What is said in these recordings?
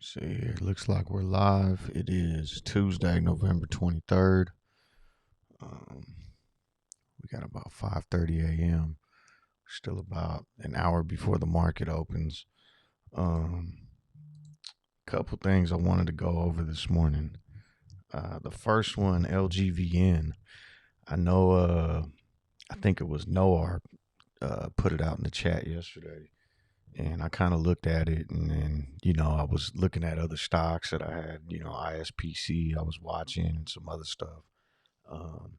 See, it looks like we're live. It is Tuesday, November 23rd. Um, we got about 5:30 a.m. Still about an hour before the market opens. Couple things I wanted to go over this morning. The first one, LGVN. I know. I think it was Noah put it out in the chat yesterday, and I kind of looked at it, and then I was looking at other stocks that I had. ISPC. I was watching and some other stuff. Um,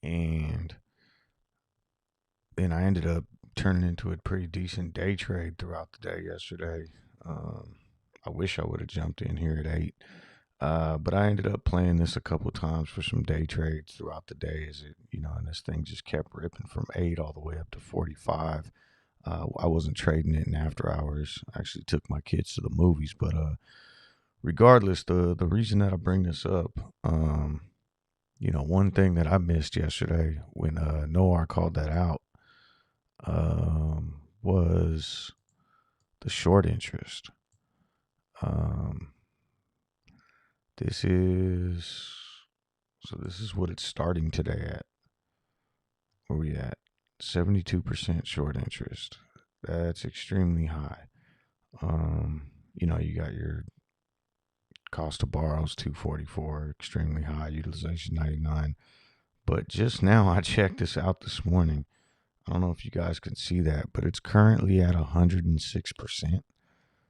and then I ended up turning into a pretty decent day trade throughout the day yesterday. I wish I would have jumped in here at 8, but I ended up playing this a couple times for some day trades throughout the day. As it, and this thing just kept ripping from 8 all the way up to 45. I wasn't trading it in after hours. I actually took my kids to the movies, but regardless, the reason that I bring this up, one thing that I missed yesterday when Noah called that out was the short interest. This is what it's starting today at. Where we at? 72% short interest. That's extremely high. You got your cost to borrows 244, extremely high, utilization 99. But just now I checked this out this morning. I don't know if you guys can see that, but it's currently at 106%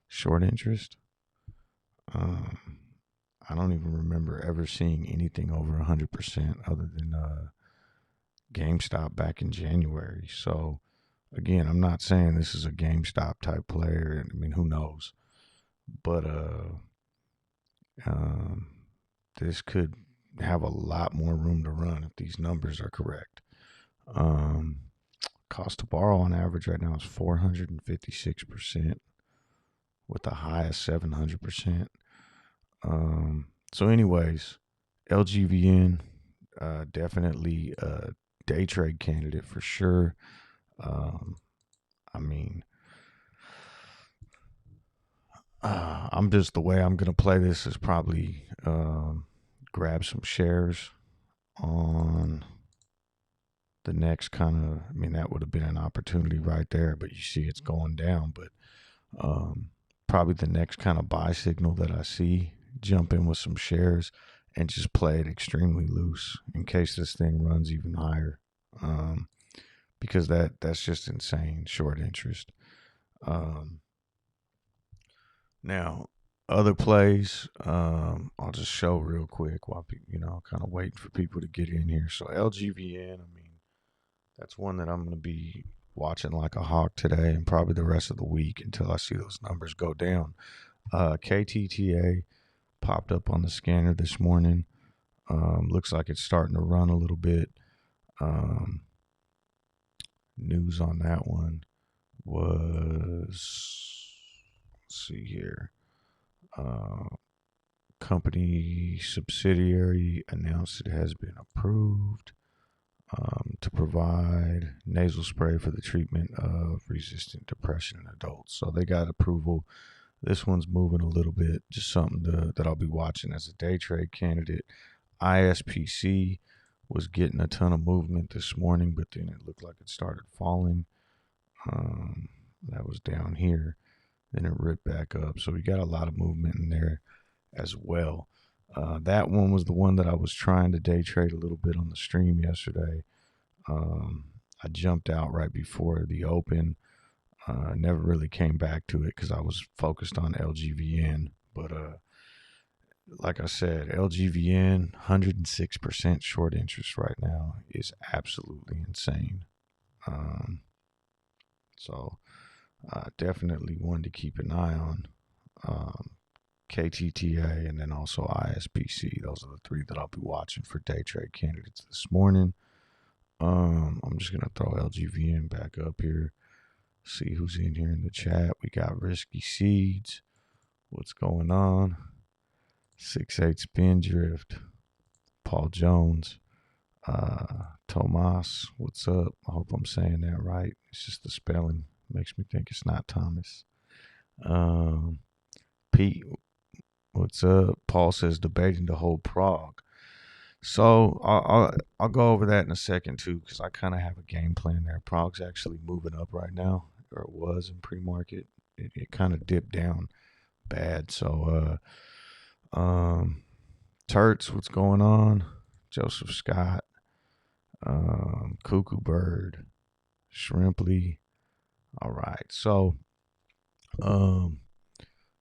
short interest. I don't even remember ever seeing anything over 100% other than GameStop back in January. So, again, I'm not saying this is a GameStop type player. I mean, who knows? But this could have a lot more room to run if these numbers are correct. Cost to borrow on average right now is 456%, with a high of 700%. So anyways, LGVN, definitely a day trade candidate for sure. I'm just, the way I'm going to play this is probably grab some shares on the next kind of, that would have been an opportunity right there, but you see it's going down. But probably the next kind of buy signal that I see, jump in with some shares and just play it extremely loose in case this thing runs even higher, because that's just insane short interest. Now, other plays, I'll just show real quick while kind of waiting for people to get in here. So LGVN, that's one that I'm going to be watching like a hawk today and probably the rest of the week until I see those numbers go down. KTTA popped up on the scanner this morning. Looks like it's starting to run a little bit. News on that one was, let's see here. Company subsidiary announced it has been approved to provide nasal spray for the treatment of resistant depression in adults. So they got approval. This one's moving a little bit, just something that I'll be watching as a day trade candidate. ISPC was getting a ton of movement this morning, but then it looked like it started falling. That was down here. Then it ripped back up. So we got a lot of movement in there as well. That one was the one that I was trying to day trade a little bit on the stream yesterday. I jumped out right before the open. Never really came back to it because I was focused on LGVN. But like I said, LGVN, 106% short interest right now is absolutely insane. So definitely one to keep an eye on. KTTA and then also ISPC. Those are the three that I'll be watching for day trade candidates this morning. I'm just going to throw LGVN back up here. See who's in here in the chat. We got Risky Seeds. What's going on? 6-8 Spindrift. Paul Jones. Tomas. What's up? I hope I'm saying that right. It's just the spelling makes me think it's not Thomas. Pete, what's up? Paul says debating to hold PROG. So I'll go over that in a second too, because I kind of have a game plan there. PROG's actually moving up right now, or it was in pre-market. It kind of dipped down bad. So Turts, what's going on? Joseph Scott, Cuckoo Bird, Shrimply. All right. So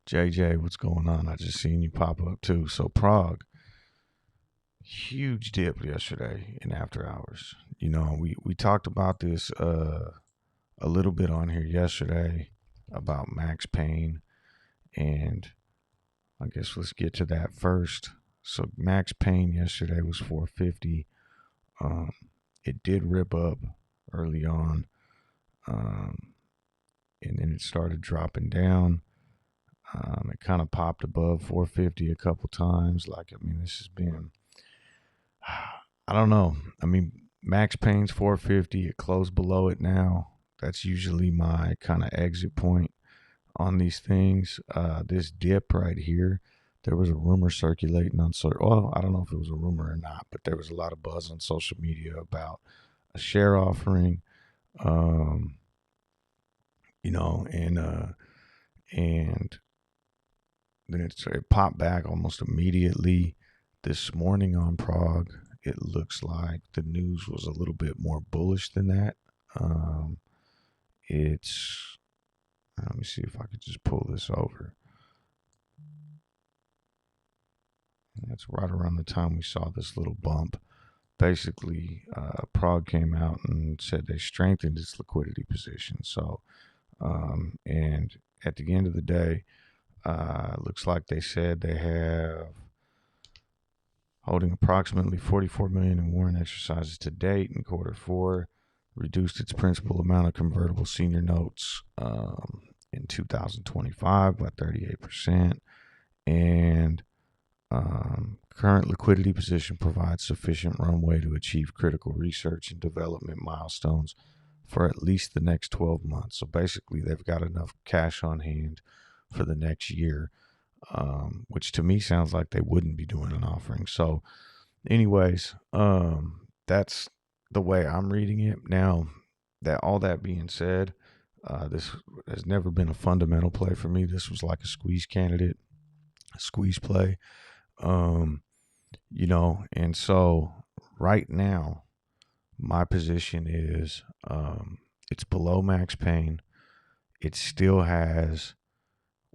JJ, what's going on? I just seen you pop up too. So PROG, huge dip yesterday in after hours. You know, we talked about this a little bit on here yesterday about Max Payne, and I guess let's get to that first. So Max Payne yesterday was 450. It did rip up early on, and then it started dropping down. It kind of popped above 450 a couple times. Like, I mean, this has been, I don't know. I mean, Max Payne's 450. It closed below it now. That's usually my kind of exit point on these things. This dip right here, there was a rumor circulating on well, I don't know if it was a rumor or not, but there was a lot of buzz on social media about a share offering, you know, and then it popped back almost immediately. This morning on PROG, it looks like the news was a little bit more bullish than that. Let me see if I could just pull this over. That's right around the time we saw this little bump. Basically, PROG came out and said they strengthened its liquidity position. So, and at the end of the day, looks like they said they have holding approximately 44 million in warrant exercises to date in quarter four, reduced its principal amount of convertible senior notes in 2025 by 38%, and current liquidity position provides sufficient runway to achieve critical research and development milestones for at least the next 12 months. So basically, they've got enough cash on hand for the next year, which to me sounds like they wouldn't be doing an offering. So anyways, that's the way I'm reading it. Now, all that being said, this has never been a fundamental play for me. This was like a squeeze candidate, a squeeze play. You know, and so right now, my position is it's below Max Payne. It still has,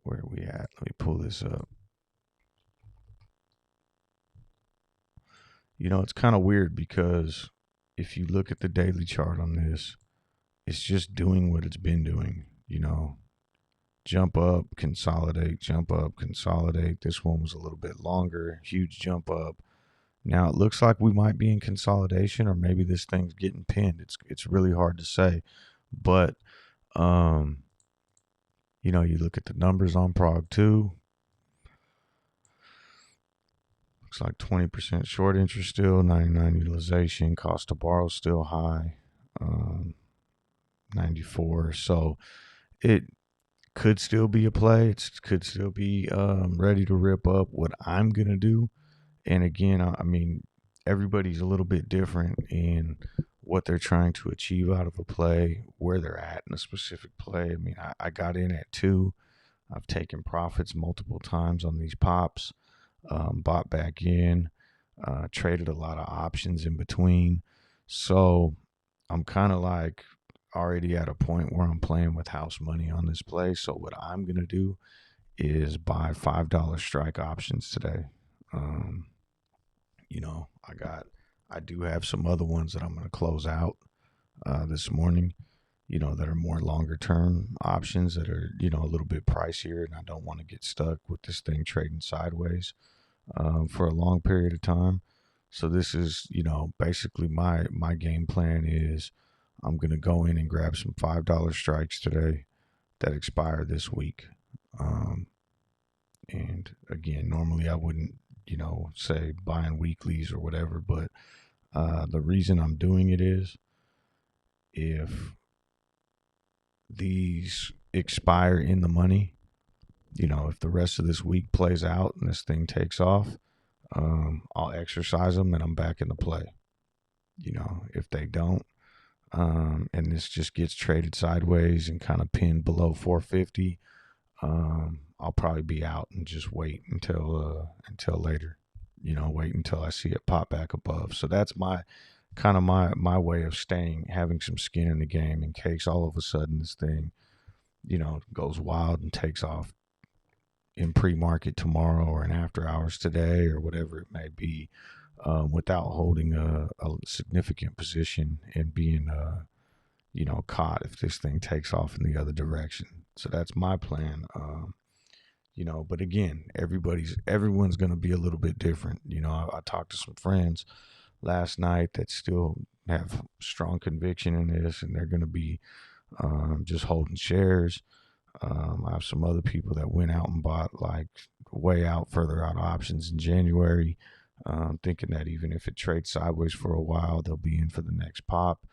where are we at? Let me pull this up. You know, it's kind of weird because if you look at the daily chart on this, it's just doing what it's been doing, you know. Jump up, consolidate, jump up, consolidate. This one was a little bit longer, huge jump up. Now it looks like we might be in consolidation, or maybe this thing's getting pinned. It's really hard to say, but you know, you look at the numbers on PROG 2. Looks like 20% short interest still, 99 utilization, cost to borrow still high, 94. So it could still be a play. It could still be ready to rip up. What I'm gonna do, and again, I mean, everybody's a little bit different in what they're trying to achieve out of a play, where they're at in a specific play. I mean, I got in at 2. I've taken profits multiple times on these pops, bought back in, traded a lot of options in between. So I'm kind of like already at a point where I'm playing with house money on this play. So what I'm going to do is buy $5 strike options today. You know, I do have some other ones that I'm going to close out this morning, you know, that are more longer term options that are, you know, a little bit pricier, and I don't want to get stuck with this thing trading sideways for a long period of time. So this is, you know, basically my game plan is I'm going to go in and grab some $5 strikes today that expire this week. And again, normally I wouldn't, you know, say buying weeklies or whatever, but the reason I'm doing it is if these expire in the money, if the rest of this week plays out and this thing takes off, I'll exercise them and I'm back in the play. If they don't, and this just gets traded sideways and kind of pinned below 450, I'll probably be out and just wait until later. Wait until I see it pop back above. So that's my kind of my way of having some skin in the game in case all of a sudden this thing, goes wild and takes off in pre-market tomorrow or in after hours today or whatever it may be, without holding a significant position and being caught if this thing takes off in the other direction. So that's my plan. But again, everyone's going to be a little bit different. I talked to some friends last night that still have strong conviction in this, and they're going to be just holding shares. I have some other people that went out and bought like way out, further out options in January, thinking that even if it trades sideways for a while, they'll be in for the next pop.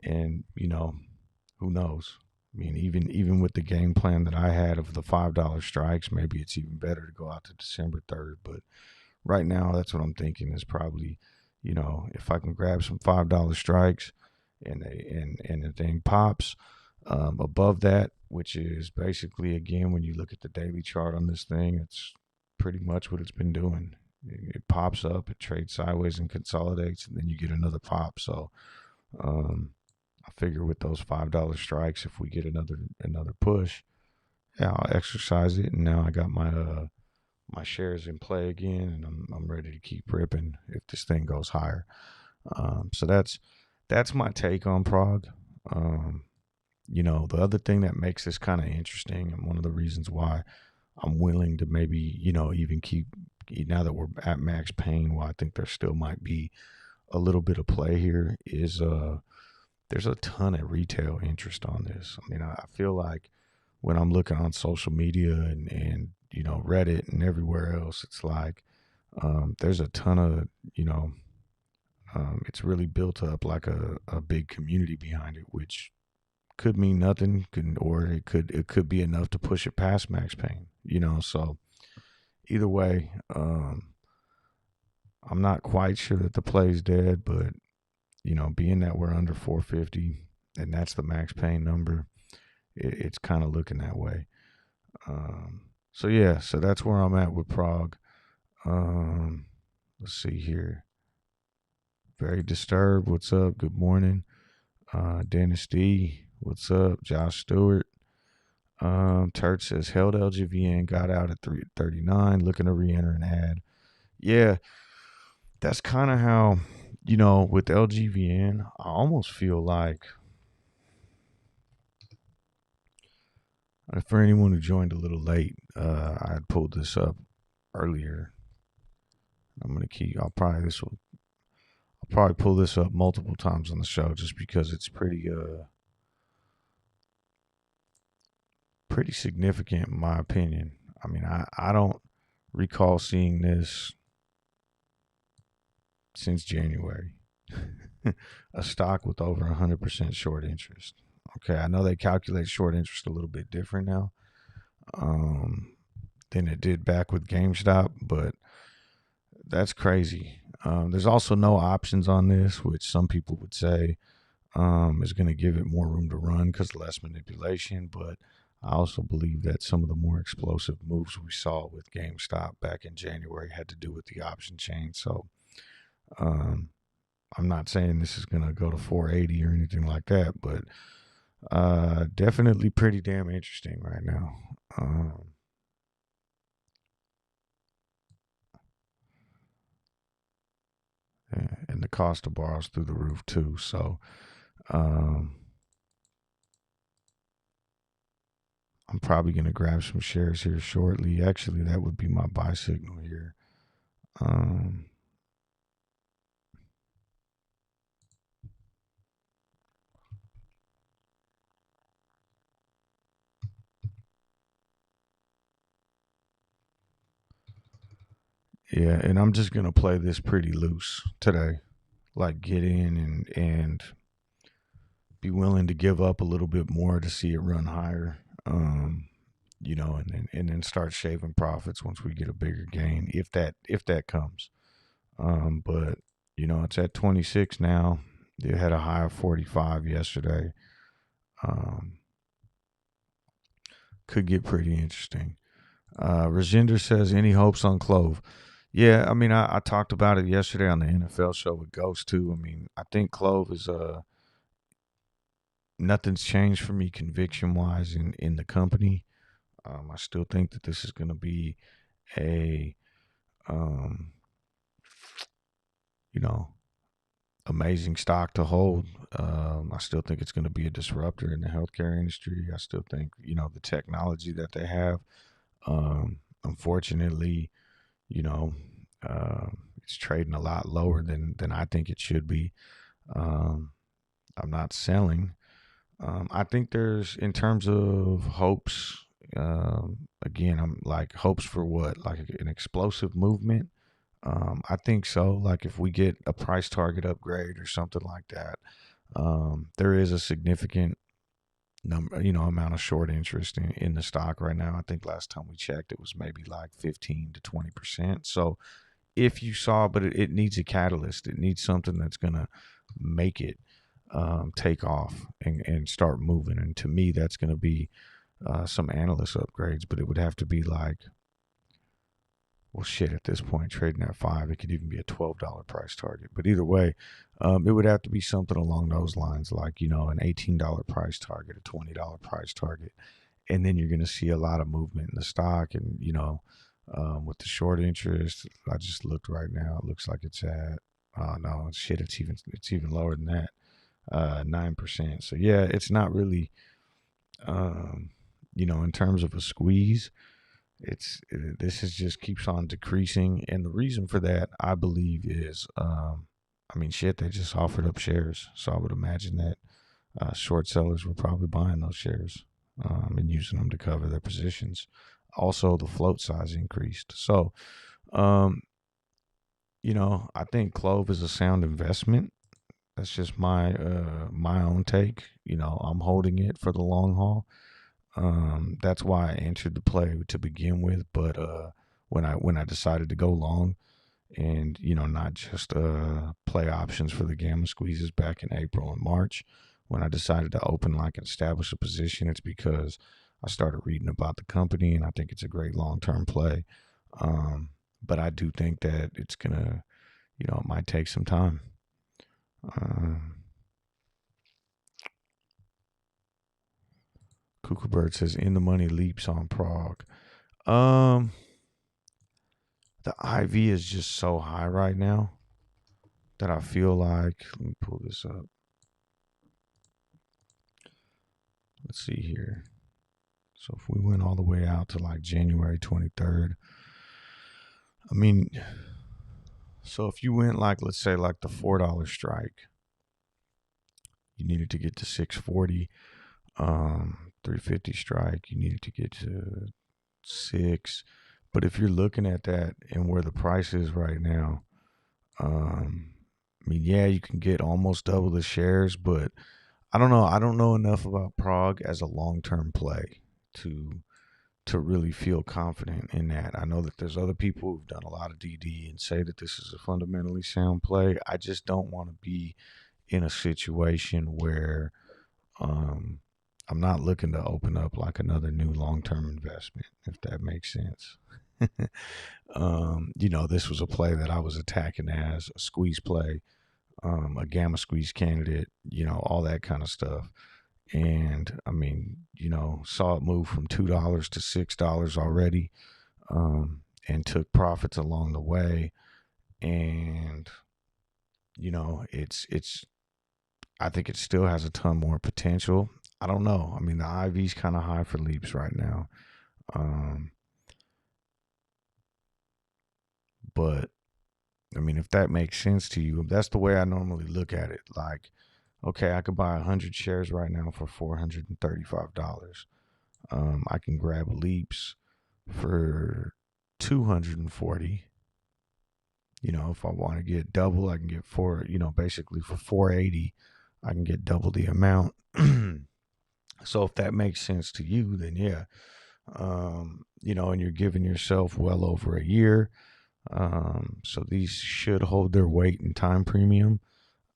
And, who knows? I mean, even with the game plan that I had of the $5 strikes, maybe it's even better to go out to December 3rd. But right now, that's what I'm thinking is probably, if I can grab some $5 strikes and the thing pops above that, which is basically, again, when you look at the daily chart on this thing, it's pretty much what it's been doing. It pops up, it trades sideways and consolidates, and then you get another pop. So I figure with those $5 strikes, if we get another push, yeah, I'll exercise it, and now I got my shares in play again, and I'm ready to keep ripping if this thing goes higher. So that's my take on PROG. The other thing that makes this kind of interesting, and one of the reasons why I'm willing to maybe, even keep, now that we're at max pain, why I think there still might be a little bit of play here, is there's a ton of retail interest on this. I mean, I feel like when I'm looking on social media and Reddit and everywhere else, it's like there's a ton of, it's really built up like a big community behind it, which could mean nothing, or it could be enough to push it past max pain, so either way, I'm not quite sure that the play's dead, but being that we're under 450 and that's the max pain number, it's kind of looking that way. So that's where I'm at with PROG. Let's see here. Very Disturbed, what's up? Good morning. Dennis D, what's up? Josh Stewart. Turt says held LGVN, got out at 339, looking to re-enter and add. Yeah, that's kind of how, with LGVN, I almost feel like, for anyone who joined a little late, I had pulled this up earlier. I'll probably pull this up multiple times on the show just because it's pretty significant in my opinion. I mean, I don't recall seeing this since January. A stock with over 100% short interest. Okay, I know they calculate short interest a little bit different now than it did back with GameStop, but that's crazy. There's also no options on this, which some people would say is going to give it more room to run because less manipulation, but I also believe that some of the more explosive moves we saw with GameStop back in January had to do with the option chain. So I'm not saying this is going to go to 480 or anything like that, but definitely pretty damn interesting right now. And the cost of borrows through the roof too. So I'm probably going to grab some shares here shortly. Actually, that would be my buy signal here. Yeah, and I'm just going to play this pretty loose today. Like get in and be willing to give up a little bit more to see it run higher. and then start shaving profits once we get a bigger gain, if that comes. But it's at 26 now. It had a high of 45 yesterday. Could get pretty interesting. Rajinder says, any hopes on CLOV? Yeah, I mean, I talked about it yesterday on the NFL show with Ghost too. I mean, I think CLOV is nothing's changed for me conviction wise in the company. I still think that this is going to be a amazing stock to hold. I still think it's going to be a disruptor in the healthcare industry. I still think the technology that they have. Unfortunately, it's trading a lot lower than I think it should be. I'm not selling. I think there's, in terms of hopes, again, I'm like, hopes for what? Like an explosive movement? I think so. Like if we get a price target upgrade or something like that, there is a significant amount of short interest in the stock right now. I think last time we checked, it was maybe like 15 to 20%. So if you saw, but it needs a catalyst. It needs something that's going to make it take off and start moving. And to me, that's going to be some analyst upgrades, but it would have to be like, well, shit, at this point, trading at $5, it could even be a $12 price target. But either way, it would have to be something along those lines, like, an $18 price target, a $20 price target. And then you're going to see a lot of movement in the stock. And, with the short interest, I just looked right now. It looks like it's at, no, shit, it's even lower than that, 9%. So, yeah, it's not really, in terms of a squeeze, this is just keeps on decreasing. And the reason for that, I believe, is they just offered up shares, so I would imagine that short sellers were probably buying those shares and using them to cover their positions. Also, the float size increased. So I think CLOV is a sound investment. That's just my own take. I'm holding it for the long haul. That's why I entered the play to begin with. But when I decided to go long and not just play options for the gamma squeezes back in April and March, when I decided to open and establish a position, it's because I started reading about the company and I think it's a great long-term play. But I do think that it's gonna, it might take some time. Cuckoo Bird says, in the money leaps on PROG. The IV is just so high right now that I feel like, let me pull this up. Let's see here. So if we went all the way out to January 23rd, so if you went let's say the $4 strike, you needed to get to 640. 350 strike, you needed to get to 6. But if you're looking at that and where the price is right now, you can get almost double the shares, but I don't know. I don't know enough about PROG as a long-term play to really feel confident in that. I know that there's other people who've done a lot of DD and say that this is a fundamentally sound play. I just don't want to be in a situation where I'm not looking to open up another new long-term investment, if that makes sense. This was a play that I was attacking as a squeeze play, a gamma squeeze candidate, all that kind of stuff. And saw it move from $2 to $6 already, and took profits along the way. And, it's, I think it still has a ton more potential. I don't know. The IV's kind of high for leaps right now. But if that makes sense to you, that's the way I normally look at it. Okay, I could buy 100 shares right now for $435. I can grab leaps for $240. If I want to get double, I can get basically for $480, I can get double the amount. So if that makes sense to you, then yeah, And you're giving yourself well over a year. So these should hold their weight in time premium.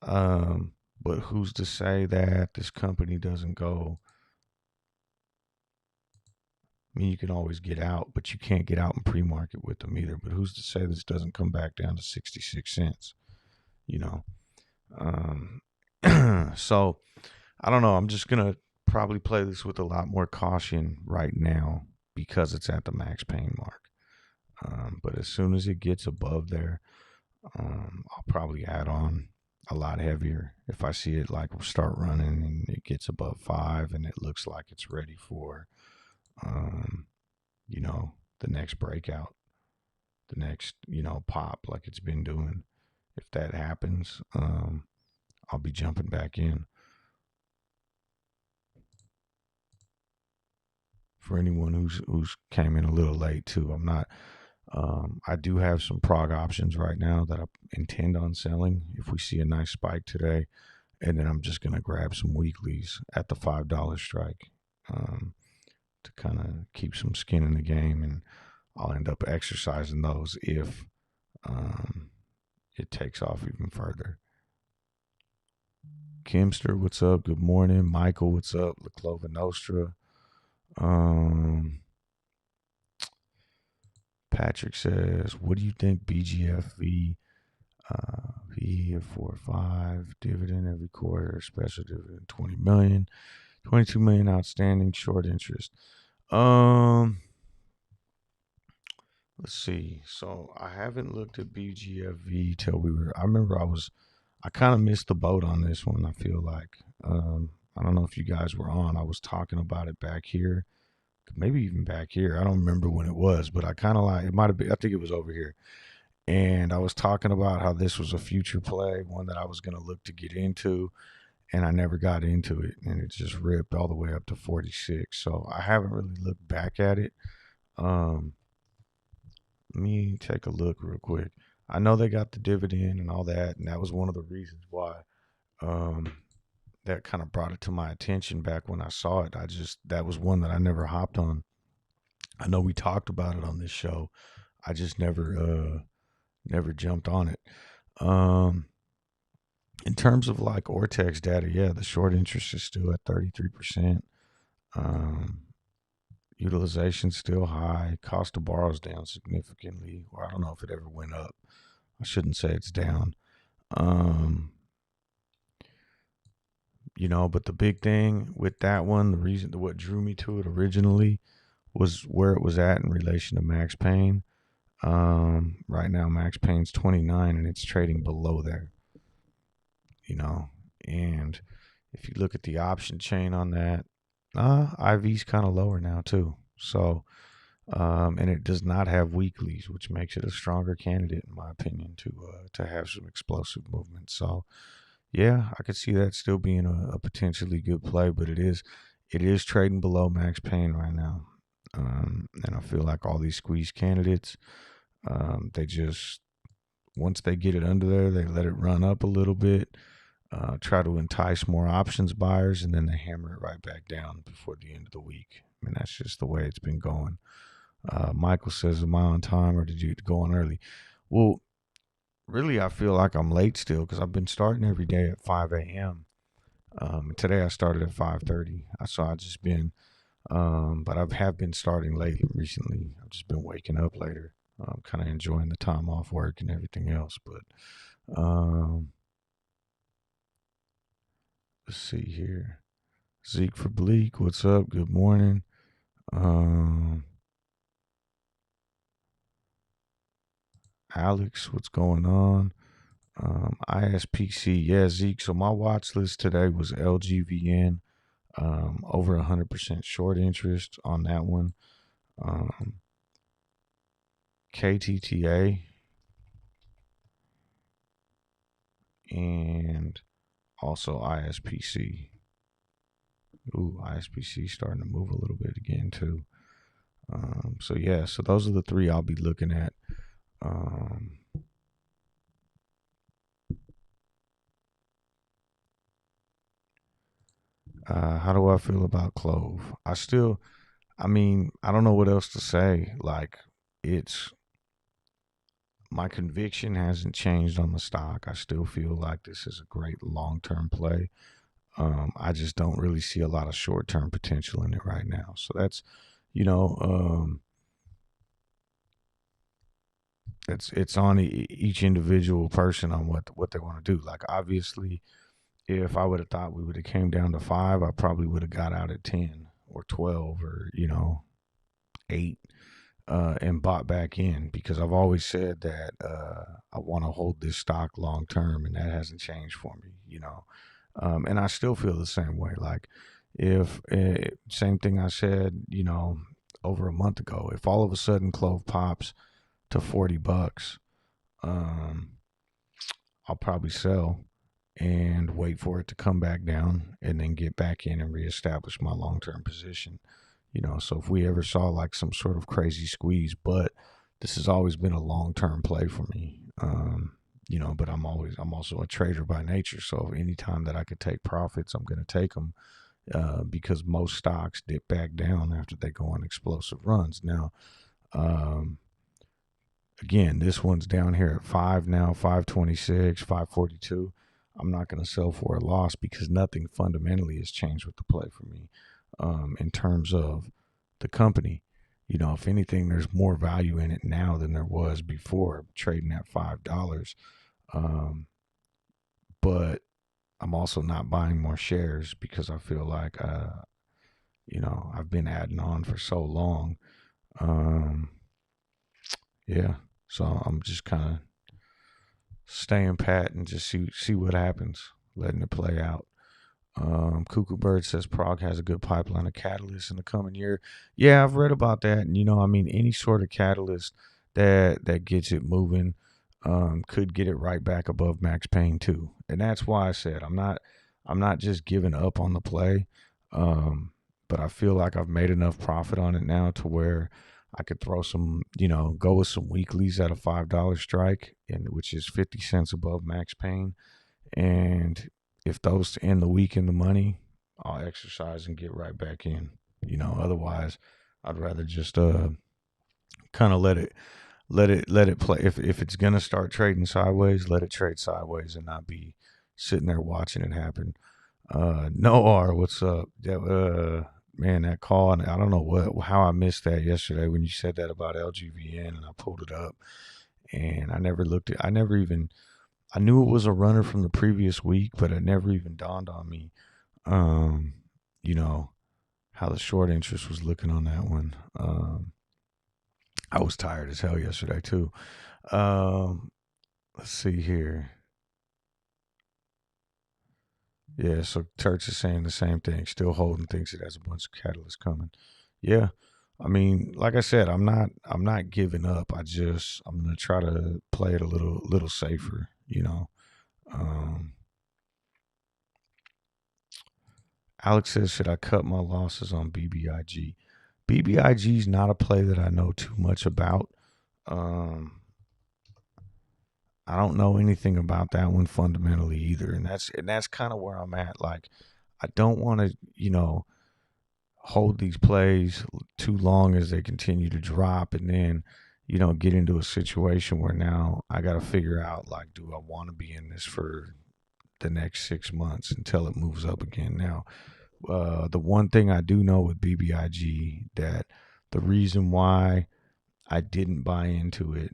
But who's to say that this company doesn't go? I mean, you can always get out, but you can't get out in pre-market with them either. But who's to say this doesn't come back down to 66 cents? You know. So I don't know. I'm just gonna probably play this with a lot more caution right now because it's at the max pain mark. But as soon as it gets above there, I'll probably add on a lot heavier. If I see it like start running and it gets above 5 and it looks like it's ready for, um, the next breakout, the next, pop like it's been doing. If that happens, I'll be jumping back in. For anyone who's came in a little late too, I'm not. I do have some prog options right now that I intend on selling if we see a nice spike today, and then I'm just gonna grab some weeklies at the $5 strike to kind of keep some skin in the game, and I'll end up exercising those if it takes off even further. Kimster, what's up? Good morning. Michael, what's up? La Clova Nostra. Patrick says, what do you think BGFV V of 4 or 5 dividend every quarter, special dividend 20 million, 22 million outstanding, short interest. Let's see. So I haven't looked at BGFV till I remember I kind of missed the boat on this one. I feel like, I don't know if you guys were on. I was talking about it back here, maybe even back here. I don't remember when it was, but I kind of like, it might have been, I think it was over here. And I was talking about how this was a future play, one that I was going to look to get into, and I never got into it, and it just ripped all the way up to 46. So I haven't really looked back at it. Let me take a look real quick. I know they got the dividend and all that, and that was one of the reasons why that kind of brought it to my attention back when I saw it. That was one that I never hopped on. I know we talked about it on this show. I just never jumped on it. In terms of like Ortex data, yeah, the short interest is still at 33%. Utilization's still high. Cost to borrow is down significantly. Or I don't know if it ever went up. I shouldn't say it's down. But the big thing with that one, the reason what drew me to it originally was where it was at in relation to Max Payne. Right now Max Payne's 29 and it's trading below there. And if you look at the option chain on that, IV's kind of lower now too. So, and it does not have weeklies, which makes it a stronger candidate, in my opinion, to have some explosive movement. So, yeah, I could see that still being a potentially good play, but it is trading below Max Payne right now. And I feel like all these squeeze candidates, they just, once they get it under there, they let it run up a little bit, try to entice more options buyers, and then they hammer it right back down before the end of the week. I mean, that's just the way it's been going. Michael says, am I on time or did you go on early? Well, really, I feel like I'm late still because I've been starting every day at 5 a.m. Today I started at 5:30. So I've just been, but I have been starting late recently. I've just been waking up later. I'm kind of enjoying the time off work and everything else. But let's see here. Zeke for Bleak, what's up? Good morning. Alex, what's going on? ISPC, yeah, Zeke. So my watch list today was LGVN, over 100% short interest on that one. KTTA and also ISPC. Ooh, ISPC starting to move a little bit again too. So yeah, so those are the three I'll be looking at. How do I feel about CLOV? I mean, I don't know what else to say. Like, it's my conviction hasn't changed on the stock. I still feel like this is a great long term play. I just don't really see a lot of short term potential in it right now. So that's, you know, it's on each individual person on what they want to do. Like, obviously, if I would have thought we would have came down to 5, I probably would have got out at 10 or 12 or 8, and bought back in, because I've always said that I want to hold this stock long term, and that hasn't changed for me. And I still feel the same way. Like, if same thing I said, over a month ago, if all of a sudden CLOV pops to $40, um, I'll probably sell and wait for it to come back down and then get back in and reestablish my long term position. So if we ever saw like some sort of crazy squeeze, but this has always been a long term play for me. But I'm also a trader by nature. So anytime that I could take profits, I'm going to take them, because most stocks dip back down after they go on explosive runs. Now, again, this one's down here at 5 now, 526, 542. I'm not going to sell for a loss because nothing fundamentally has changed with the play for me, in terms of the company. If anything, there's more value in it now than there was before trading at $5. But I'm also not buying more shares because I feel like, I've been adding on for so long. Yeah. So I'm just kind of staying pat and just see what happens, letting it play out. Cuckoo Bird says PROG has a good pipeline of catalysts in the coming year. Yeah, I've read about that, and any sort of catalyst that gets it moving, could get it right back above max pain too. And that's why I said I'm not just giving up on the play, but I feel like I've made enough profit on it now to where I could throw some, go with some weeklies at a $5 strike, and which is 50 cents above max pain. And if those end the week in the money, I'll exercise and get right back in. Otherwise, I'd rather just kind of let it play. If it's gonna start trading sideways, let it trade sideways and not be sitting there watching it happen. Noar, what's up? Man, that call, and I don't know how I missed that yesterday when you said that about LGVN, and I pulled it up, and I never looked at. I knew it was a runner from the previous week, but it never even dawned on me, you know, how the short interest was looking on that one. I was tired as hell yesterday too. Let's see here. Yeah, so Turks is saying the same thing. Still holding, thinks it has a bunch of catalysts coming. Yeah, I mean, like I said, I'm not giving up. I'm gonna try to play it a little safer. Um, Alex says, should I cut my losses on BBIG? BBIG is not a play that I know too much about. I don't know anything about that one fundamentally either, and that's kind of where I'm at. Like, I don't want to, hold these plays too long as they continue to drop, and then, get into a situation where now I got to figure out, like, do I want to be in this for the next 6 months until it moves up again? Now, the one thing I do know with BBIG, that the reason why I didn't buy into it,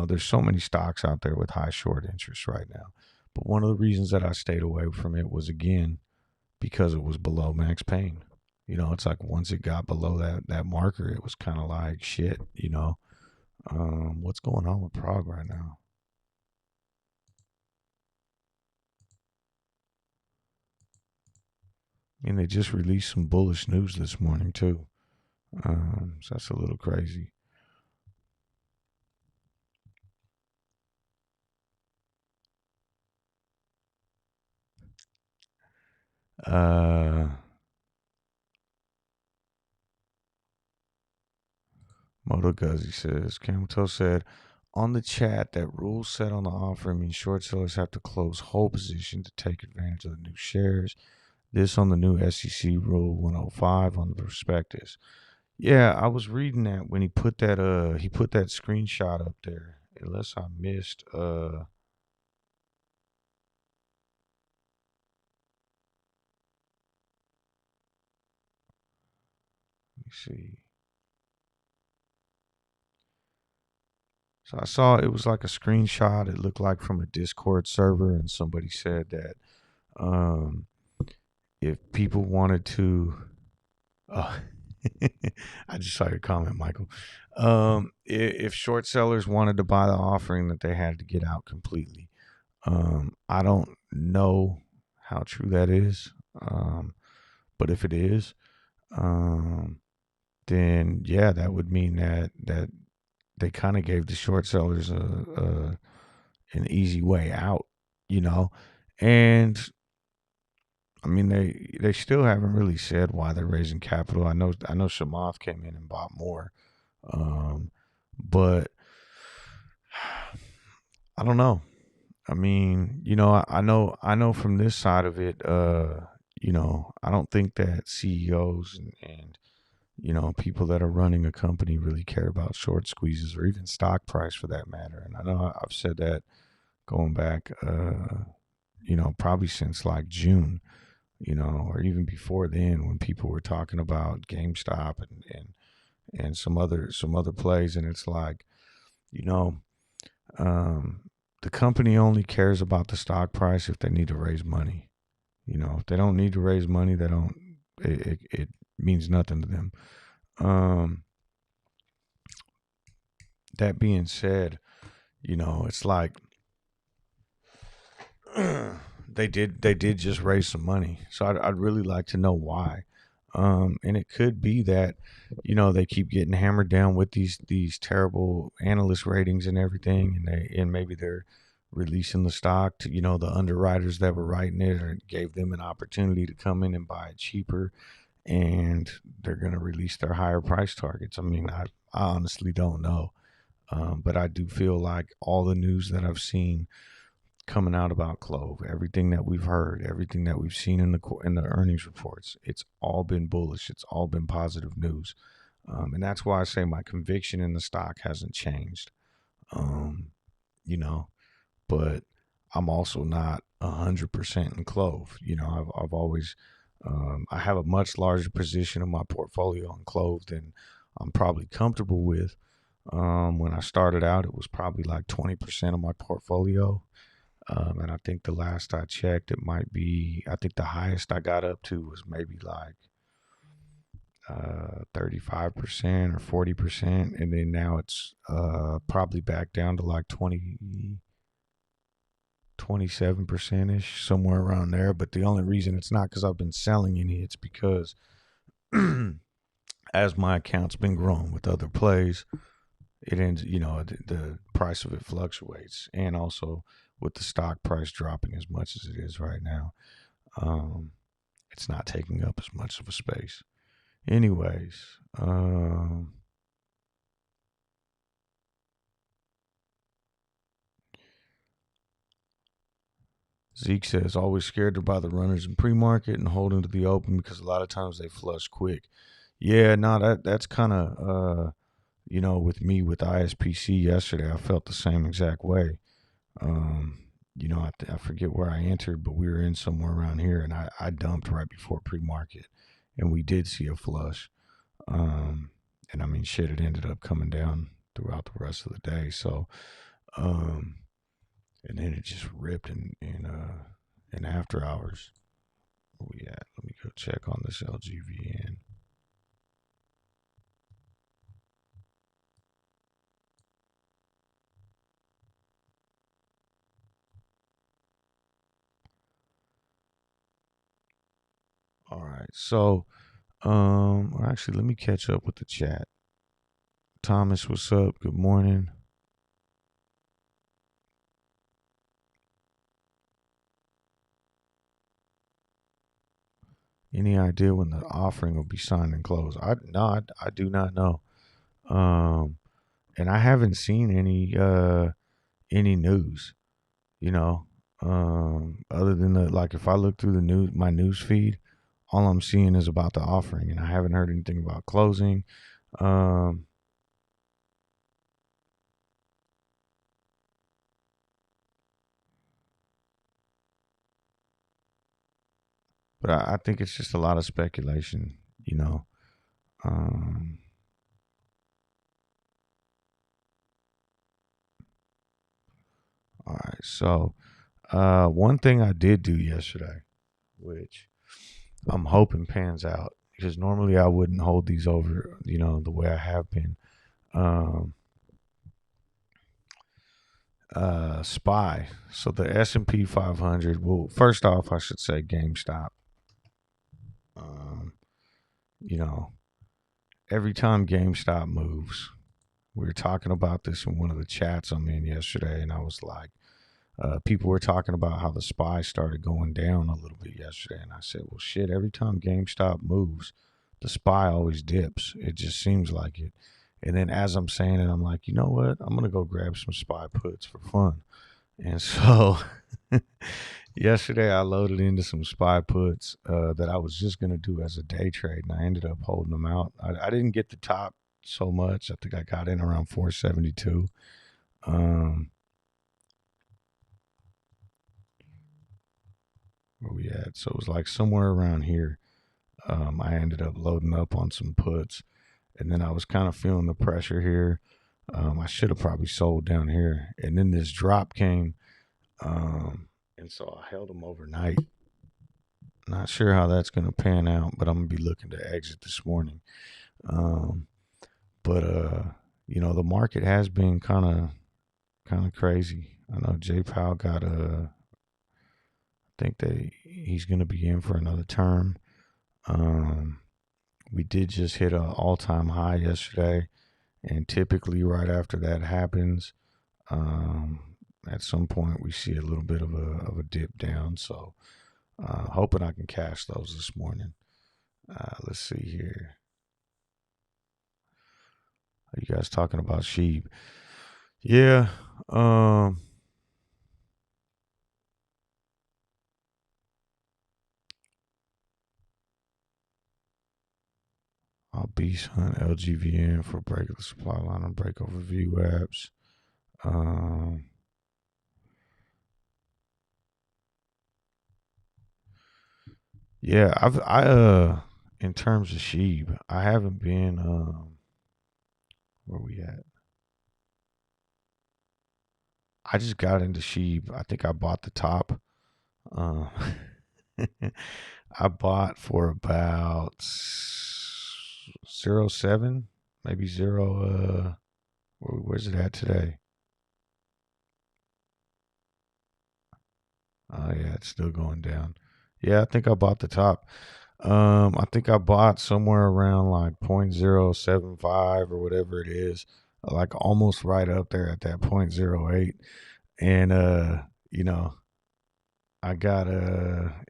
there's so many stocks out there with high short interest right now. But one of the reasons that I stayed away from it was, again, because it was below max pain. It's like once it got below that marker, it was kind of like shit. What's going on with PROG right now? I mean, they just released some bullish news this morning too. So that's a little crazy. Moto Guzzi says, Camuto said, on the chat, that rules set on the offering means short sellers have to close whole position to take advantage of the new shares. This on the new SEC Rule 105 on the prospectus. Yeah, I was reading that when he put that screenshot up there. Unless I missed let me see. So I saw it was like a screenshot. It looked like from a Discord server, and somebody said that um, if people wanted to, uh, I just saw your comment, Michael. If short sellers wanted to buy the offering, that they had to get out completely. I don't know how true that is, but if it is, um, then yeah, that would mean that they kind of gave the short sellers a an easy way out, you know. And I mean, they still haven't really said why they're raising capital. I know Shamath came in and bought more, but I don't know. I mean, I know from this side of it, I don't think that CEOs and people that are running a company really care about short squeezes or even stock price for that matter. And I know I've said that going back, probably since like June, or even before then when people were talking about GameStop and some other plays. And it's like, you know, um, the company only cares about the stock price if they need to raise money. If they don't need to raise money, they don't. It means nothing to them. Um, that being said, it's like they did just raise some money, so I'd really like to know why. And it could be that they keep getting hammered down with these terrible analyst ratings and everything, and maybe they're releasing the stock to the underwriters that were writing it, or gave them an opportunity to come in and buy it cheaper, and they're going to release their higher price targets. I mean, I honestly don't know, but I do feel like all the news that I've seen coming out about CLOV, everything that we've heard, everything that we've seen in the earnings reports, it's all been bullish. It's all been positive news, and that's why I say my conviction in the stock hasn't changed. Um, you know, but I'm also not 100% in CLOV. I've always I have a much larger position in my portfolio in CLOV than I'm probably comfortable with. When I started out, it was probably like 20% of my portfolio. And I think the last I checked, I think the highest I got up to was maybe like 35% or 40%. And then now it's probably back down to like 27% ish, somewhere around there. But the only reason it's not because I've been selling any, it's because as my account's been growing with other plays, it ends, the price of it fluctuates. And also with the stock price dropping as much as it is right now, um, it's not taking up as much of a space. Anyways, Zeke says, always scared to buy the runners in pre-market and hold into the open because a lot of times they flush quick. Yeah, no, that's kind of, with me with ISPC yesterday, I felt the same exact way. Um, I forget where I entered, but we were in somewhere around here, and I dumped right before pre-market, and we did see a flush. And I mean, shit, it ended up coming down throughout the rest of the day. So, um, and then it just ripped in after hours. Where we at? Let me go check on this LGVN. All right, so or actually, let me catch up with the chat. Thomas, what's up? Good morning. Any idea when the offering will be signed and closed? I do not know. Um, and I haven't seen any news. Other than like if I look through my news feed all I'm seeing is about the offering, and I haven't heard anything about closing. Um, but I think it's just a lot of speculation, you know. Um, all right, so one thing I did do yesterday, which I'm hoping pans out, because normally I wouldn't hold these over, you know, the way I have been. Um, SPY. So the S&P 500. Well, first off, I should say GameStop. Um, you know, every time GameStop moves, we were talking about this in one of the chats I'm in yesterday, and I was like, people were talking about how the SPY started going down a little bit yesterday, and I said, well, shit, every time GameStop moves, the SPY always dips. It just seems like it. And then as I'm saying it, I'm like, you know what? I'm gonna go grab some SPY puts for fun. And so yesterday I loaded into some SPY puts that I was just gonna do as a day trade, and I ended up holding them out. I didn't get the top so much. I think I got in around 472. Where we at? So it was like somewhere around here. I ended up loading up on some puts, and then I was kind of feeling the pressure here. I should have probably sold down here, and then this drop came, and so I held them overnight. Not sure how that's going to pan out, but I'm gonna be looking to exit this morning. Um, but you know, the market has been kind of crazy. I know Jay Powell got I think that he's going to be in for another term. Um, we did just hit an all-time high yesterday, and typically right after that happens, um, at some point we see a little bit of a dip down. So hoping I can cash those this morning. Let's see here. Are you guys talking about sheep? Yeah. Um, I'll beast hunt LGVN for break of the supply line and break over view apps. Um, yeah, in terms of sheep, I haven't been where we at? I just got into sheep. I think I bought the top. Uh, I bought for about 0.7, maybe zero. Where's it at today? Oh yeah, it's still going down. Yeah, I think I bought the top. I think I bought somewhere around like 0.075 or whatever it is, like almost right up there at that 0.08. And you know, I got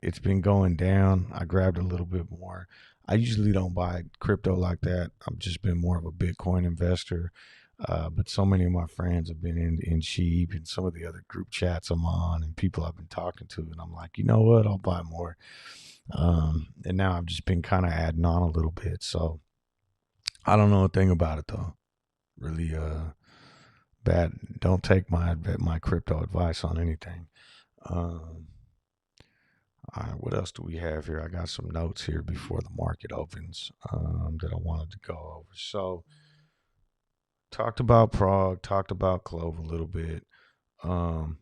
it's been going down. I grabbed a little bit more. I usually don't buy crypto like that. I've just been more of a Bitcoin investor. But so many of my friends have been in sheep and some of the other group chats I'm on and people I've been talking to, and I'm like, you know what, I'll buy more. And now I've just been kind of adding on a little bit. So I don't know a thing about it though. Really, bad. Don't take my crypto advice on anything. Um, all right, what else do we have here? I got some notes here before the market opens that I wanted to go over. So, talked about PROG, talked about CLOV a little bit. Um,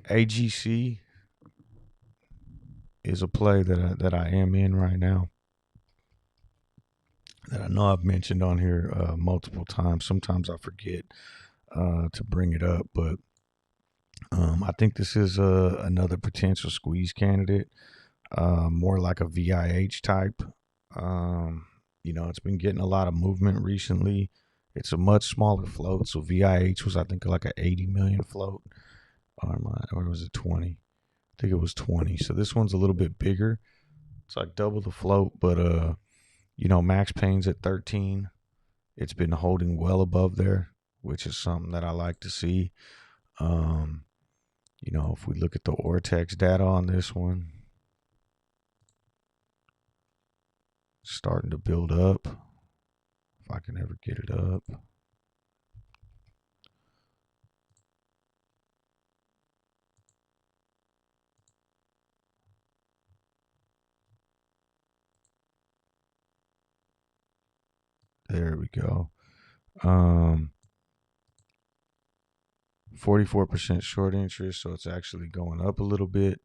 AGC is a play that I am in right now that I know I've mentioned on here multiple times. Sometimes I forget to bring it up, but I think this is another potential squeeze candidate, more like a VIH type. Um, you know, it's been getting a lot of movement recently. It's a much smaller float. So VIH was, I think, like an 80 million float. Or was it 20? I think it was 20. So this one's a little bit bigger. It's like double the float, but you know, max pain's at 13. It's been holding well above there, which is something that I like to see. Um, you know, if we look at the Ortex data on this one, starting to build up. If I can ever get it up. There we go. 44% short interest, so it's actually going up a little bit.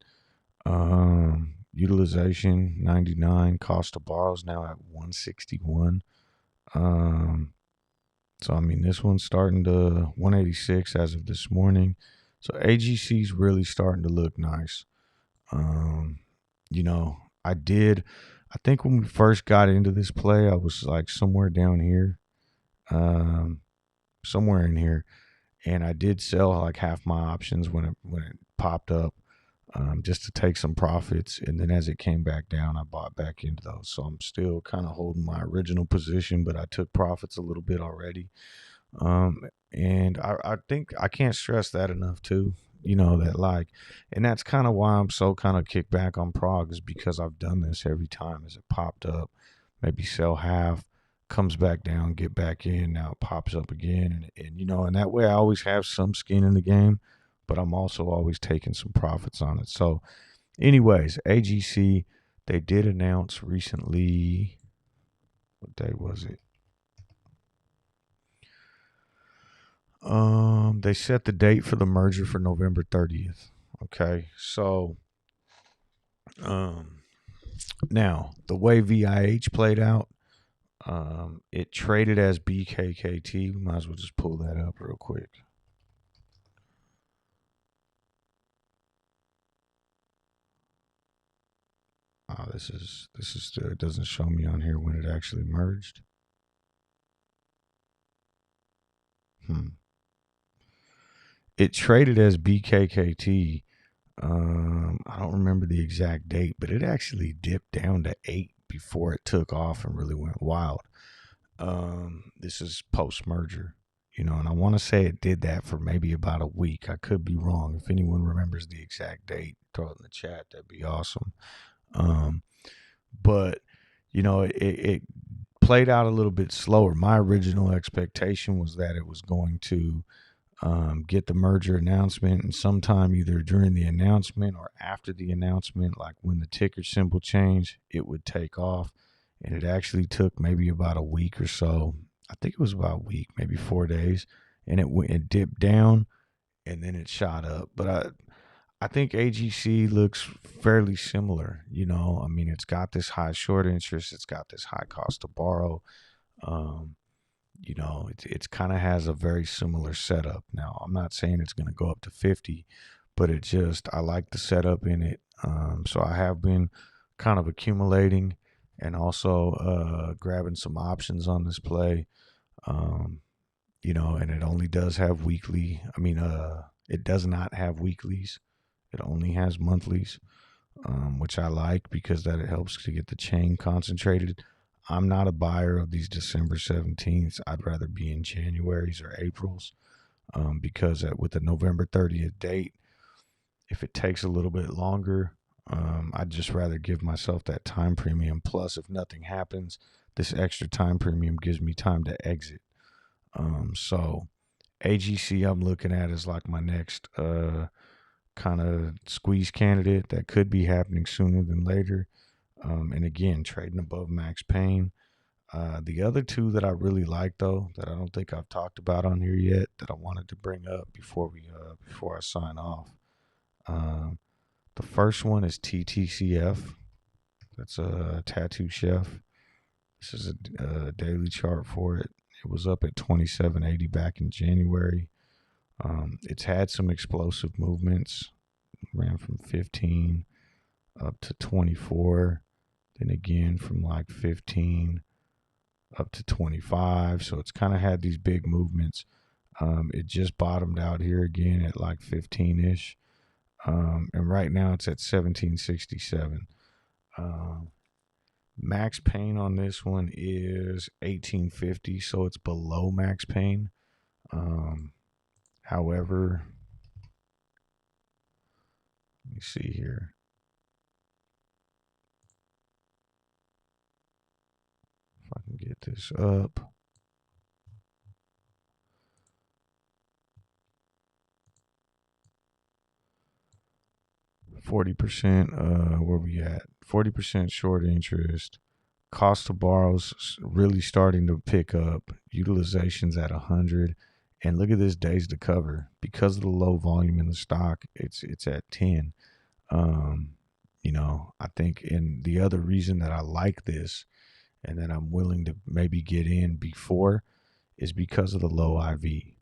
Utilization 99, cost to borrow is now at 161. So I mean, this one's starting to 186 as of this morning. So AGC is really starting to look nice. You know, I think when we first got into this play, I was like somewhere down here, somewhere in here, and I did sell like half my options when it popped up, just to take some profits. And then as it came back down, I bought back into those. So I'm still kind of holding my original position, but I took profits a little bit already. And I think I can't stress that enough too. You know, that like, and that's kind of why I'm so kind of kicked back on PROG, is because I've done this every time as it popped up, maybe sell half, comes back down, get back in, now it pops up again. And you know, and that way I always have some skin in the game, but I'm also always taking some profits on it. So anyways, AGC, they did announce recently, what day was it? They set the date for the merger for November 30th. Okay, so now the way VIH played out, it traded as BKKT. We might as well just pull that up real quick. Oh, this is it doesn't show me on here when it actually merged. It traded as BKKT. I don't remember the exact date, but it actually dipped down to 8 before it took off and really went wild. This is post merger, you know, and I want to say it did that for maybe about a week. I could be wrong. If anyone remembers the exact date, throw it in the chat. That'd be awesome. But you know, it played out a little bit slower. My original expectation was that it was going to get the merger announcement, and sometime either during the announcement or after the announcement, like when the ticker symbol changed, it would take off. And it actually took maybe about a week or so. I think it was about a week, maybe 4 days, and it dipped down and then it shot up. But I think AGC looks fairly similar. You know, I mean, it's got this high short interest, it's got this high cost to borrow. You know, it's kind of has a very similar setup. Now, I'm not saying it's going to go up to 50, but I like the setup in it. So I have been kind of accumulating and also grabbing some options on this play. You know, and it only does have weekly. I mean, it does not have weeklies. It only has monthlies, which I like because that it helps to get the chain concentrated. I'm not a buyer of these December 17th. I'd rather be in January's or April's, because with the November 30th date, if it takes a little bit longer, I'd just rather give myself that time premium. Plus, if nothing happens, this extra time premium gives me time to exit. So AGC I'm looking at is like my next kind of squeeze candidate that could be happening sooner than later. And again, trading above max pain. The other two that I really like, though, that I don't think I've talked about on here yet, that I wanted to bring up before I sign off. The first one is Ttcf. That's a tattoo chef. This is a daily chart for it. It was up at 2780 back in January. It's had some explosive movements. Ran from 15 up to 24. Then again from like 15 up to 25. So it's kind of had these big movements. It just bottomed out here again at like 15-ish. And right now it's at 1767. Max pain on this one is 1850, so it's below max pain. However, let me see here. I can get this up. %, where we at? 40% short interest. Cost to borrows really starting to pick up. Utilization's at 100. And look at this days to cover. Because of the low volume in the stock, it's at 10. I think, and the other reason that I like this and that I'm willing to maybe get in before is because of the low IV. I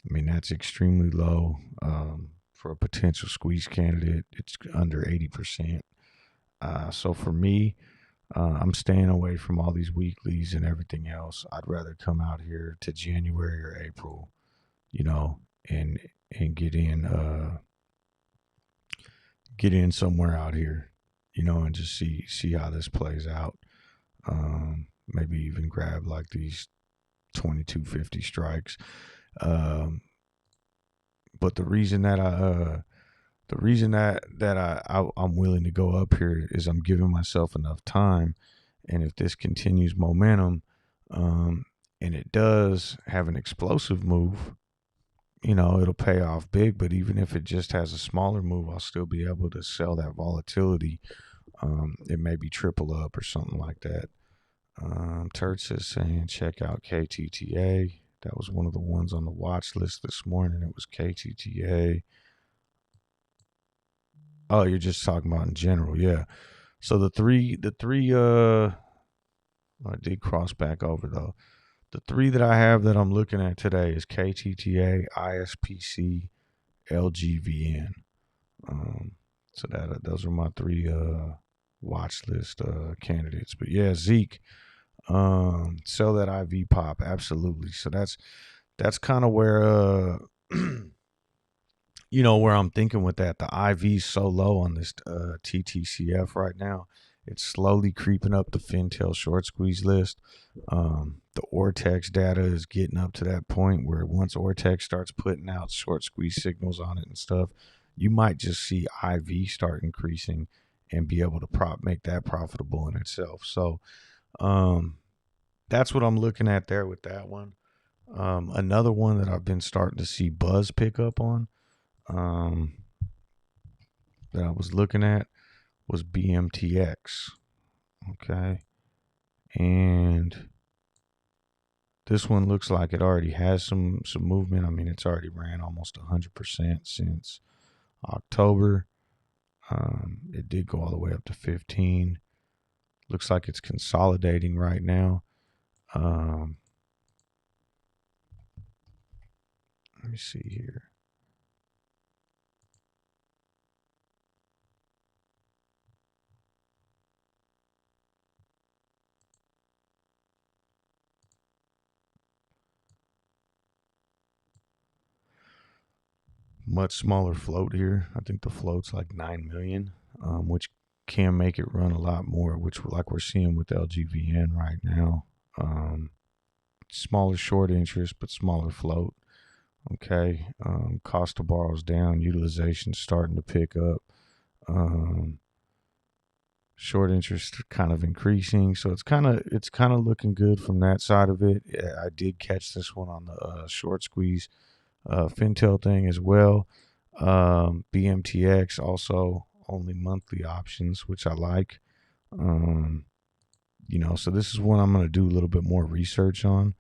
mean, that's extremely low for a potential squeeze candidate. It's under 80%. So for me, I'm staying away from all these weeklies and everything else. I'd rather come out here to January or April, and get in somewhere out here, and just see how this plays out. Maybe even grab like these 2250 strikes. But the reason that I'm willing to go up here is I'm giving myself enough time, and if this continues momentum, and it does have an explosive move, it'll pay off big. But even if it just has a smaller move, I'll still be able to sell that volatility. It may be triple up or something like that. Turds is saying check out KTTA. That was one of the ones on the watch list this morning. It was KTTA. Oh, you're just talking about in general, yeah. So the three I did cross back over though. The three that I have that I'm looking at today is KTTA, ISPC, LGVN. So those are my three watch list candidates. But yeah, Zeke, sell that IV pop, absolutely. So that's kind of where where I'm thinking with that. The IV's so low on this Ttcf right now. It's slowly creeping up the Fintel short squeeze list. The Ortex data is getting up to that point where once Ortex starts putting out short squeeze signals on it and stuff, you might just see IV start increasing and be able to make that profitable in itself. So that's what I'm looking at there with that one. Another one that I've been starting to see buzz pick up on, that I was looking at, was Bmtx. Okay. And this one looks like it already has some movement. I mean, it's already ran almost 100% since October. It did go all the way up to 15. Looks like it's consolidating right now. Let me see here. Much smaller float here. I think the float's like 9 million, which can make it run a lot more, which like we're seeing with LGVN right now. Smaller short interest, but smaller float. Okay. Cost to borrow's down. Utilization starting to pick up. Short interest kind of increasing, so it's kind of looking good from that side of it. I did catch this one on the short squeeze Fintel thing as well. Bmtx also only monthly options, which I like. So this is one I'm going to do a little bit more research on.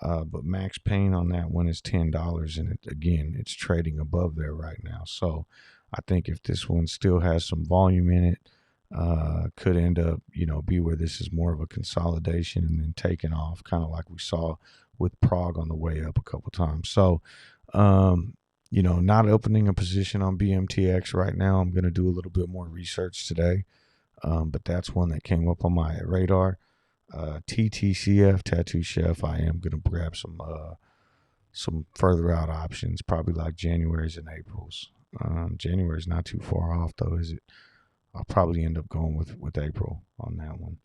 But max pain on that one is $10, and it's trading above there right now. So I think if this one still has some volume in it, could end up, be where this is more of a consolidation and then taking off, kind of like we saw with PROG on the way up a couple times. So, not opening a position on Bmtx right now. I'm going to do a little bit more research today. But that's one that came up on my radar. Ttcf, Tattoo Chef, I am going to grab some further out options, probably like January's and April's. January's not too far off though, is it? I'll probably end up going with April on that one.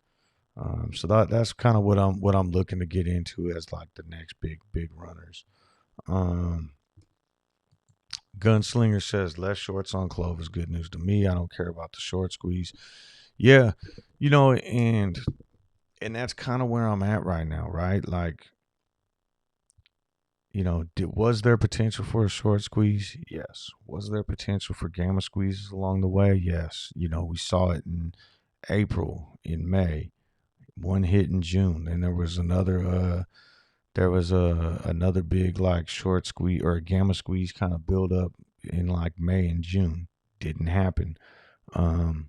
So that's kind of what I'm looking to get into as like the next big runners. Gunslinger says less shorts on CLOV is good news to me. I don't care about the short squeeze. Yeah, and And that's kind of where I'm at right now, right? Like, was there potential for a short squeeze? Yes. Was there potential for gamma squeezes along the way? Yes. We saw it in April, in May, one hit in June, and there was another big like short squeeze or a gamma squeeze kind of build up in like May and June. Didn't happen. Um,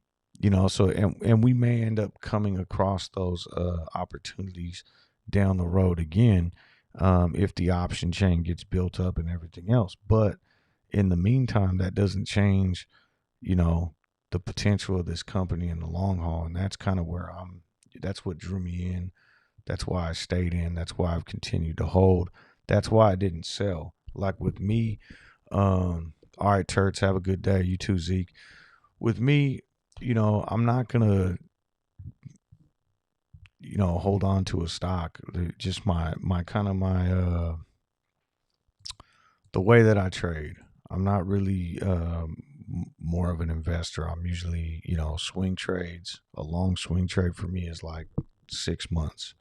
so and we may end up coming across those opportunities down the road again, if the option chain gets built up and everything else. But in the meantime, that doesn't change, you know, the potential of this company in the long haul. And that's kind of that's what drew me in. That's why I stayed in. That's why I've continued to hold. That's why I didn't sell. Like with me, all right, Turts, have a good day. You too, Zeke. With me, I'm not going to, hold on to a stock. Just my kind of the way that I trade. I'm not really more of an investor. I'm usually, swing trades. A long swing trade for me is like 6 months,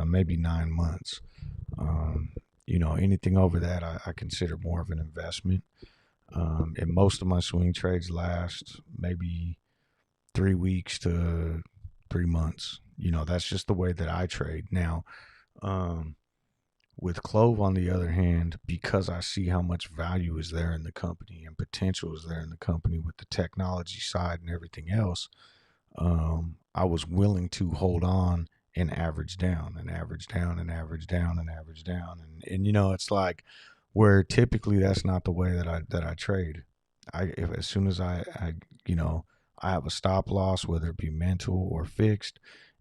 maybe 9 months. Anything over that, I consider more of an investment. And most of my swing trades last maybe 3 weeks to 3 months. That's just the way that I trade. Now, with CLOV, on the other hand, because I see how much value is there in the company and potential is there in the company with the technology side and everything else, I was willing to hold on and average down and average down and average down and average down. And it's like where typically that's not the way that I trade. As soon as I have a stop loss, whether it be mental or fixed,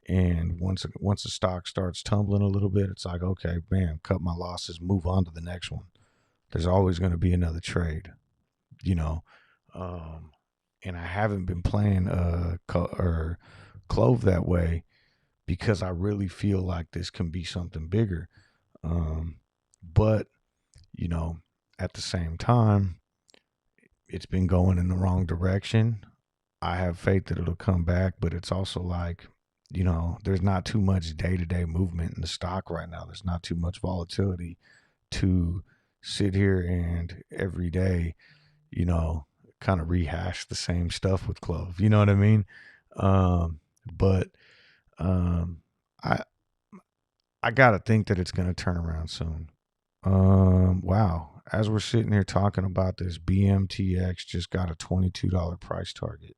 and once the stock starts tumbling a little bit, it's like, okay, bam, cut my losses, move on to the next one. There's always going to be another trade, you know. And I haven't been playing or CLOV that way because I really feel like this can be something bigger. But at the same time, it's been going in the wrong direction. I have faith that it'll come back, but it's also like, there's not too much day-to-day movement in the stock right now. There's not too much volatility to sit here and every day, kind of rehash the same stuff with CLOV. You know what I mean? But I I gotta think that it's gonna turn around soon. Wow. As we're sitting here talking about this, Bmtx just got a $22 price target.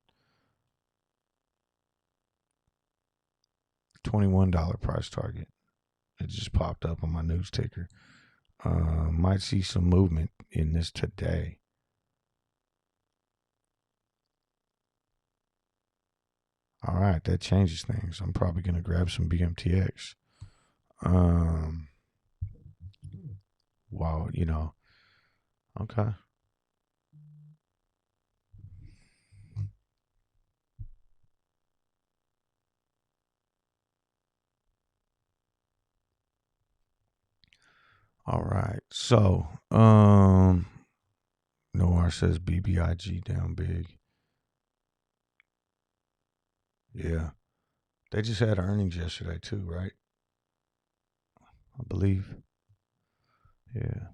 $21 price target. It just popped up on my news ticker. Might see some movement in this today. All right, that changes things. I'm probably gonna grab some Bmtx. Wow, okay. All right. So, Noir says BBIG down big. Yeah. They just had earnings yesterday too, right? I believe. Yeah.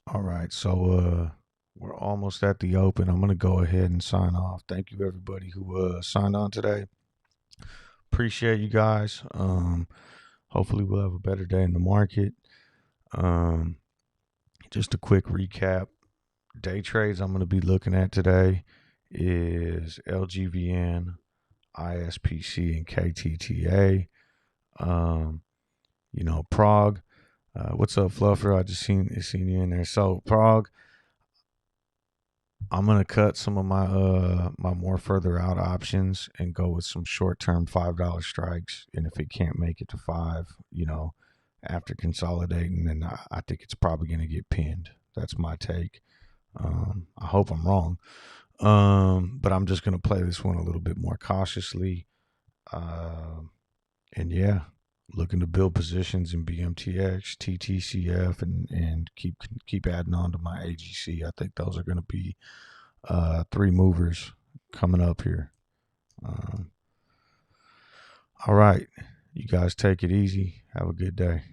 All right. So we're almost at the open. I'm gonna go ahead and sign off. Thank you everybody who signed on today. Appreciate you guys. Hopefully we'll have a better day in the market. Just a quick recap. Day trades I'm going to be looking at today is LGVN, ISPC, and KTTA. PROG. What's up, Fluffer? I just seen you in there. So PROG, I'm gonna cut some of my more further out options and go with some short term $5 strikes. And if it can't make it to 5, after consolidating, then I think it's probably gonna get pinned. That's my take. I hope I'm wrong. But I'm just gonna play this one a little bit more cautiously. And yeah, looking to build positions in Bmtx, Ttcf, and keep adding on to my AGC. I think those are going to be 3 movers coming up here. All right. You guys take it easy. Have a good day.